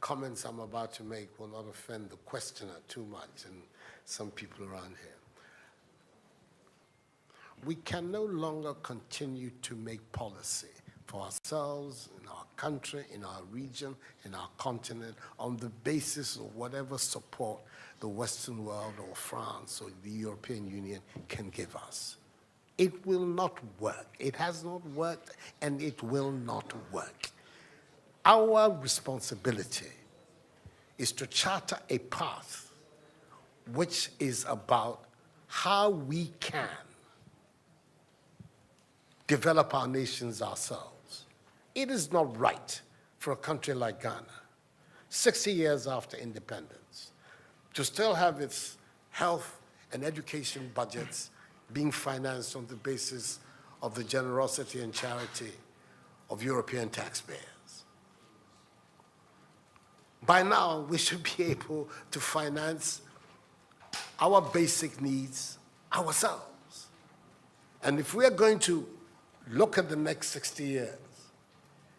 comments I'm about to make will not offend the questioner too much and some people around here. We can no longer continue to make policy for ourselves, in our country, in our region, in our continent, on the basis of whatever support the Western world or France or the European Union can give us. It will not work. It has not worked, and it will not work. Our responsibility is to charter a path which is about how we can develop our nations ourselves. It is not right for a country like Ghana, 60 years after independence, to still have its health and education budgets being financed on the basis of the generosity and charity of European taxpayers. By now, we should be able to finance our basic needs ourselves. And if we are going to look at the next 60 years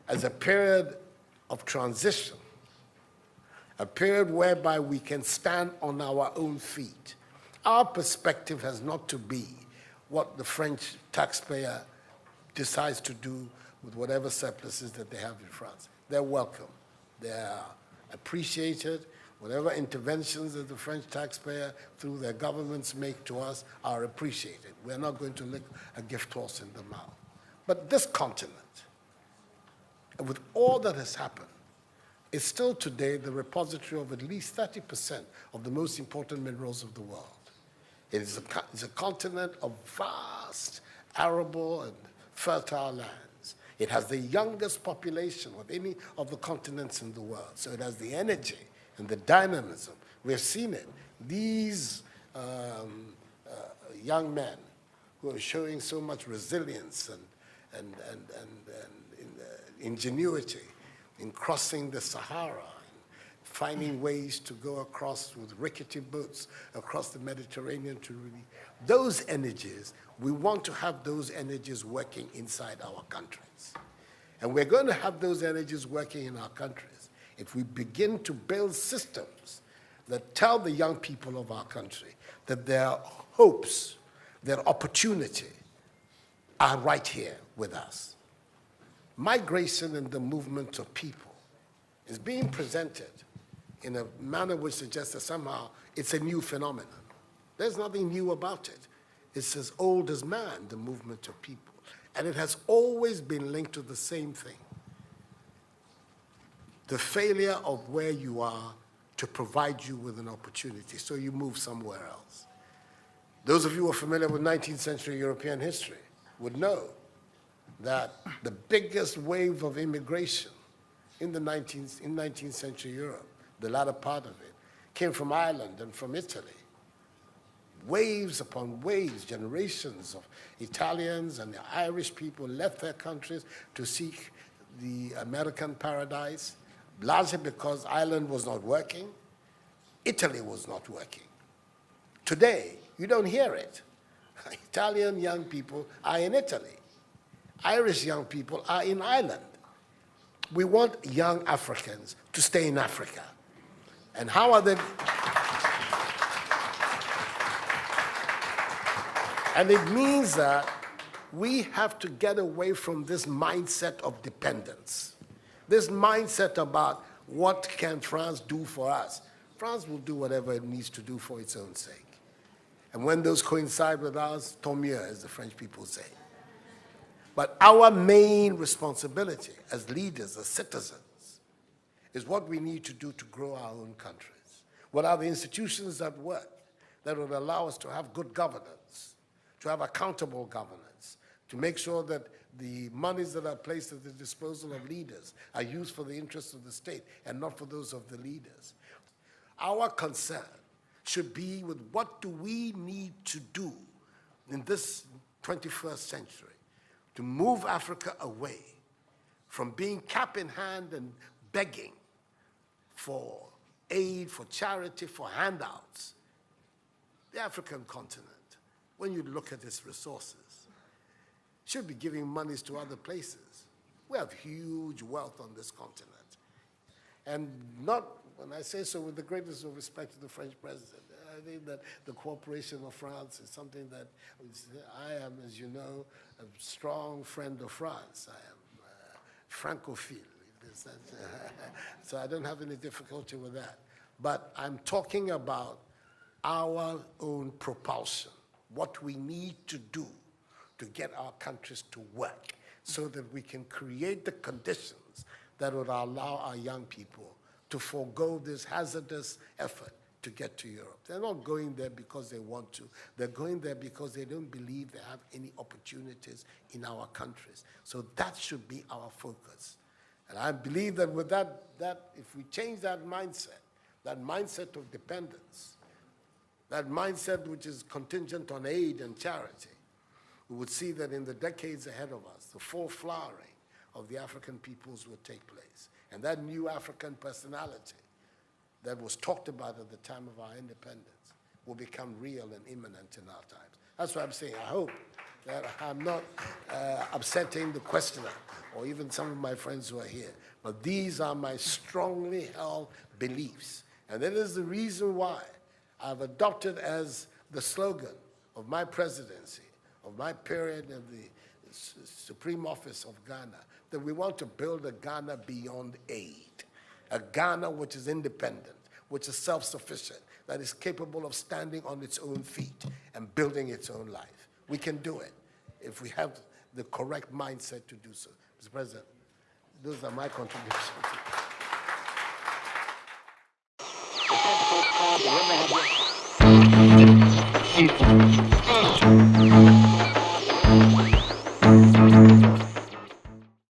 as a period of transition, a period whereby we can stand on our own feet, our perspective has not to be what the French taxpayer decides to do with whatever surpluses that they have in France. They're welcome. They're appreciated. Whatever interventions that the French taxpayer through their governments make to us are appreciated. We're not going to lick a gift horse in the mouth. But this continent, with all that has happened, is still today the repository of at least 30% of the most important minerals of the world. It is a continent of vast, arable, and fertile lands. It has the youngest population of any of the continents in the world. So it has the energy and the dynamism. We have seen it. These young men who are showing so much resilience and ingenuity in crossing the Sahara, finding ways to go across with rickety boats across the Mediterranean to really, those energies, we want to have those energies working inside our countries. And we're going to have those energies working in our countries if we begin to build systems that tell the young people of our country that their hopes, their opportunity are right here with us. Migration and the movement of people is being presented in a manner which suggests that somehow it's a new phenomenon. There's nothing new about it. It's as old as man, the movement of people. And it has always been linked to the same thing: the failure of where you are to provide you with an opportunity, so you move somewhere else. Those of you who are familiar with 19th century European history would know that the biggest wave of immigration in 19th century Europe, the latter part of it, came from Ireland and from Italy. Waves upon waves, generations of Italians and the Irish people left their countries to seek the American paradise, largely because Ireland was not working, Italy was not working. Today, you don't hear it. Italian young people are in Italy. Irish young people are in Ireland. We want young Africans to stay in Africa. And how are they? And it means that we have to get away from this mindset of dependence, this mindset about what can France do for us. France will do whatever it needs to do for its own sake. And when those coincide with ours, tant mieux, as the French people say. But our main responsibility as leaders, as citizens, is what we need to do to grow our own countries. What are the institutions that work that would allow us to have good governance, to have accountable governance, to make sure that the monies that are placed at the disposal of leaders are used for the interests of the state and not for those of the leaders. Our concern should be with what do we need to do in this 21st century to move Africa away from being cap in hand and begging for aid, for charity, for handouts. The African continent, when you look at its resources, should be giving monies to other places. We have huge wealth on this continent. And not, when I say so, with the greatest of respect to the French president. I think that the cooperation of France is something that I am, as you know, a strong friend of France. I am Francophile. So I don't have any difficulty with that. But I'm talking about our own propulsion, what we need to do to get our countries to work so that we can create the conditions that would allow our young people to forego this hazardous effort to get to Europe. They're not going there because they want to. They're going there because they don't believe they have any opportunities in our countries. So that should be our focus. And I believe that with that if we change that mindset of dependence, that mindset which is contingent on aid and charity, we would see that in the decades ahead of us, the full flowering of the African peoples will take place. And that new African personality that was talked about at the time of our independence will become real and imminent in our times. That's what I'm saying. I hope that I'm not upsetting the questioner or even some of my friends who are here. But these are my strongly held beliefs. And that is the reason why I've adopted as the slogan of my presidency, of my period of the Supreme Office of Ghana, that we want to build a Ghana beyond aid. A Ghana which is independent, which is self-sufficient, that is capable of standing on its own feet and building its own life. We can do it if we have the correct mindset to do so. Mr. President, those are my contributions.